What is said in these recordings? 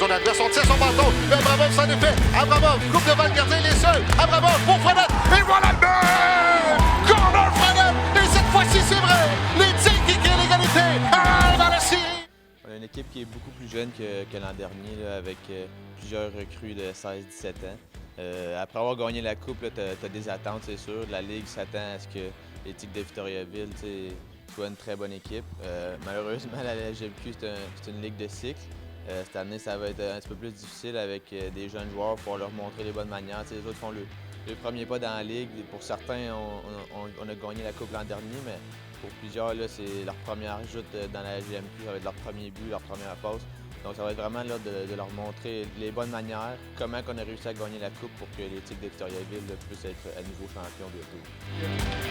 son adverse, on tire son bâton. Abramov s'en est fait. Abramov coupe devant le gardien, il est seul. Abramov pour Fredette. Et voilà le but! Corner Fredette! Et cette fois-ci, c'est vrai! Les Tigres qui créent l'égalité dans la série. On a une équipe qui est beaucoup plus jeune que l'an dernier, là, avec plusieurs recrues de 16-17 ans. Après avoir gagné la Coupe, tu as des attentes, c'est sûr. La Ligue s'attend à ce que les Tigres de Victoriaville soient une très bonne équipe. Malheureusement, la LGMQ, c'est une ligue de cycle. Cette année, ça va être un petit peu plus difficile avec des jeunes joueurs pour leur montrer les bonnes manières. Les autres font le premier pas dans la Ligue. Pour certains, on a gagné la Coupe l'an dernier, mais pour plusieurs, c'est leur première joute dans la LGMQ. Ça va être leur premier but, leur première passe. Donc, ça va être vraiment là, de leur montrer les bonnes manières, comment on a réussi à gagner la Coupe pour que les Tigres de Victoriaville puissent être à nouveau champions bientôt.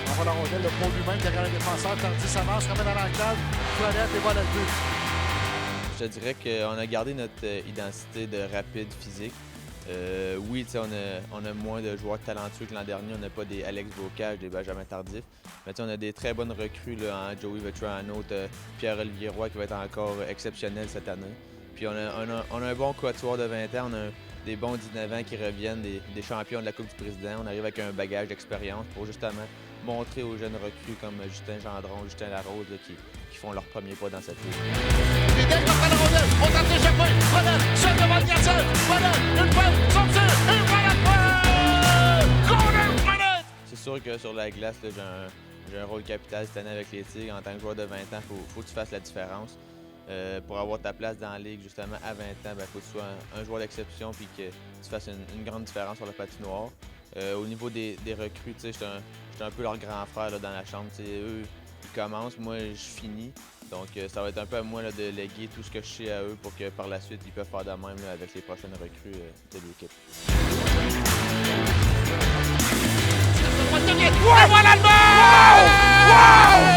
On va la rondelle, le pro lui-même derrière le défenseur, tandis ça marche, ramène à l'enclave, Toilette et voilà le but. Je te dirais qu'on a gardé notre identité de rapide physique. Oui, on a moins de joueurs talentueux que l'an dernier. On n'a pas des Alex Bocage, des Benjamin Tardif. Mais on a des très bonnes recrues, là, hein, Joey Vetrano, Pierre-Olivier Roy qui va être encore exceptionnel cette année. Puis on a un bon quatuor de 20 ans, on a des bons 19 ans qui reviennent, des champions de la Coupe du Président. On arrive avec un bagage d'expérience pour justement montrer aux jeunes recrues comme Justin Gendron, Justin Larose là, qui font leur premier pas dans cette ligue. Les Tigres contre la rondelle, on tente d'échapper, Fredette, seul devant le gardien, Fredette, une passe, son tir, et voilà le but! Corner Fredette! C'est sûr que sur la glace, là, j'ai un rôle capital cette année avec les Tigres. En tant que joueur de 20 ans, il faut que tu fasses la différence. Pour avoir ta place dans la Ligue, justement, à 20 ans, il faut que tu sois un joueur d'exception et que tu fasses une grande différence sur la patinoire. Au niveau des recrues, j'étais un peu leur grand frère là, dans la chambre. Eux, ils commencent, moi, je finis. Donc, ça va être un peu à moi là, de léguer tout ce que je sais à eux pour que par la suite, ils peuvent faire de même là, avec les prochaines recrues de l'équipe. Et voilà le but! Wow! Wow!